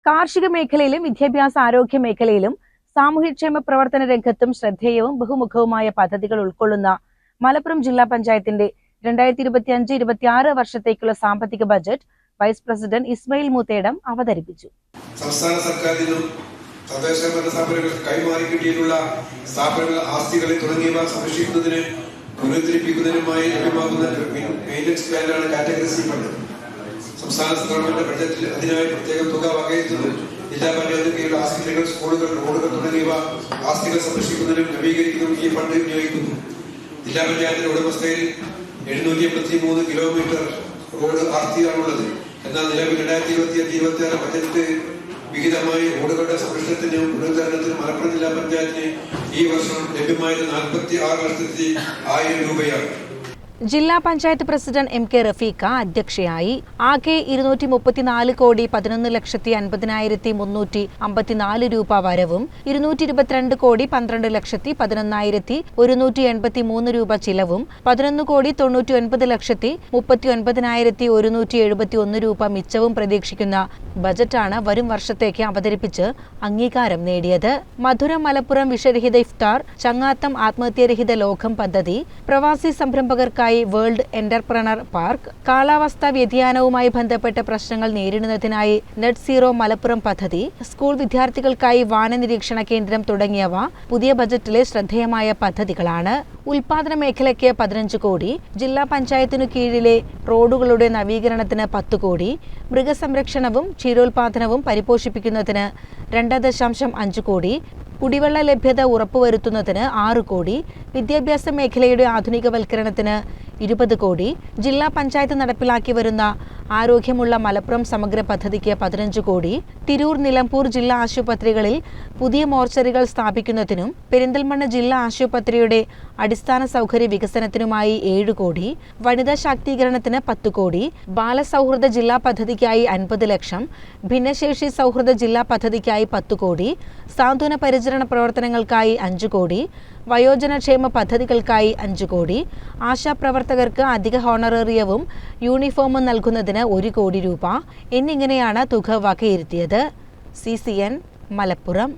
കാർഷിക മേഖലയിലും വിദ്യാഭ്യാസ ആരോഗ്യ മേഖലയിലും സാമൂഹ്യക്ഷേമ പ്രവർത്തന രംഗത്തും ശ്രദ്ധേയവും ബഹുമുഖവുമായ പദ്ധതികൾ ഉൾക്കൊള്ളുന്ന മലപ്പുറം ജില്ലാ പഞ്ചായത്തിന്റെ 2025-26 വർഷത്തേക്കുള്ള സാമ്പത്തിക budget vice president Ismail Moothedam അവതരിപ്പിച്ചു. സംസ്ഥാന സർക്കാരിനും തദ്ദേശ ഭരണ സ്ഥാപനങ്ങൾക്ക് കൈമാറി കിട്ടിയിട്ടുള്ള സ്ഥാപനങ്ങൾ, ആസ്തികളെ തുടങ്ങിയവ സംരക്ഷിക്കുന്നതിന് പുനരുദ്ധരിപ്പിക്കുന്നതിനുമായി ലഭ്യമാകുന്ന മെയിൻ്റനൻസ് പ്ലാനാണ് കാറ്റഗറി സി ഫണ്ട്. സംസ്ഥാന ഗവൺമെന്റ് ബഡ്ജറ്റിൽ അതിനായി പ്രത്യേക തുക വകയിരുത്തുന്നു. ജില്ലാ പഞ്ചായത്ത് കീഴിൽ ആസ്തികൾ, സ്കൂളുകൾ, റോഡുകൾ തുടങ്ങിയവ ആസ്തികൾ സംരക്ഷിക്കുന്നതിനും നവീകരിക്കുന്നതിനും ഈ ഫണ്ട് വിനിയോഗിക്കുന്നു. ജില്ലാ പഞ്ചായത്തിന്റെ ഉടമസ്ഥയിൽ 783 കിലോമീറ്റർ റോഡ് ആസ്തിയാണുള്ളത്. എന്നാൽ നിലവിൽ 2025-26 ബജറ്റ് വിഹിതമായി റോഡുകളുടെ സംരക്ഷണത്തിനും പുനരുദ്ധരണത്തിനും മലപ്പുറം ജില്ലാ പഞ്ചായത്തിന് ഈ വർഷം ലഭ്യമായത് 46,01,000 രൂപയാണ്. ജില്ലാ panchayat president M K Rafeeqa അധ്യക്ഷയായി. ആകെ 234,11,50,354 രൂപ വരവും 222,12,11,183 രൂപ ചിലവും 11,99,39,171 രൂപ മിച്ചവും പ്രതീക്ഷിക്കുന്ന ബജറ്റാണ് വരും വർഷത്തേക്ക് അവതരിപ്പിച്ച് അംഗീകാരം നേടിയത്. മധുരം മലപ്പുറം വിഷരഹിത ഇഫ്താർ, ചങ്ങാത്തം ആത്മഹത്യരഹിത ലോകം പദ്ധതി, പ്രവാസി സംരംഭകർക്കായി വേൾഡ് എന്റർപ്രണർ പാർക്ക്, കാലാവസ്ഥാ വ്യതിയാനവുമായി ബന്ധപ്പെട്ട പ്രശ്നങ്ങൾ നേരിടുന്നതിനായി നെറ്റ് സീറോ മലപ്പുറം പദ്ധതി, സ്കൂൾ വിദ്യാർത്ഥികൾക്കായി വാന നിരീക്ഷണ കേന്ദ്രം തുടങ്ങിയവ പുതിയ ബജറ്റിലെ ശ്രദ്ധേയമായ പദ്ധതികളാണ്. ഉൽപാദന മേഖലയ്ക്ക് 15 കോടി, ജില്ലാ പഞ്ചായത്തിനു കീഴിലെ റോഡുകളുടെ നവീകരണത്തിന് 10 കോടി, മൃഗസംരക്ഷണവും ക്ഷീരോത്പാദനവും പരിപോഷിപ്പിക്കുന്നതിന് 2.5 കോടി, കുടിവെള്ള ലഭ്യത ഉറപ്പുവരുത്തുന്നതിന് 6 കോടി, വിദ്യാഭ്യാസ മേഖലയുടെ ആധുനികവൽക്കരണത്തിന് 20 കോടി, ജില്ലാ പഞ്ചായത്ത് നടപ്പിലാക്കി വരുന്ന ആരോഗ്യമുള്ള മലപ്പുറം സമഗ്ര പദ്ധതിക്ക് 15 കോടി, തിരൂർ, നിലമ്പൂർ ജില്ലാ ആശുപത്രികളിൽ പുതിയ മോർച്ചറികൾ സ്ഥാപിക്കുന്നതിനും പെരിന്തൽമണ്ണ ജില്ലാ ആശുപത്രിയുടെ അടിസ്ഥാന സൗകര്യ വികസനത്തിനുമായി 7 കോടി, വനിതാ ശാക്തീകരണത്തിന് 10 കോടി, ബാലസൗഹൃദ ജില്ലാ പദ്ധതിക്കായി 50 ലക്ഷം, ഭിന്നശേഷി സൗഹൃദ ജില്ലാ പദ്ധതിക്കായി 10 കോടി, സാന്ത്വന പരിചരണ പ്രവർത്തനങ്ങൾക്കായി 5 കോടി, വയോജനക്ഷേമ പദ്ധതികൾക്കായി 5 കോടി, ആശാപ്രവർത്തകർക്ക് അധിക ഹോണറേറിയവും യൂണിഫോമും നൽകുന്നതിന് 1 കോടി രൂപ എന്നിങ്ങനെയാണ് തുക വകയിരുത്തിയത്. CCN മലപ്പുറം.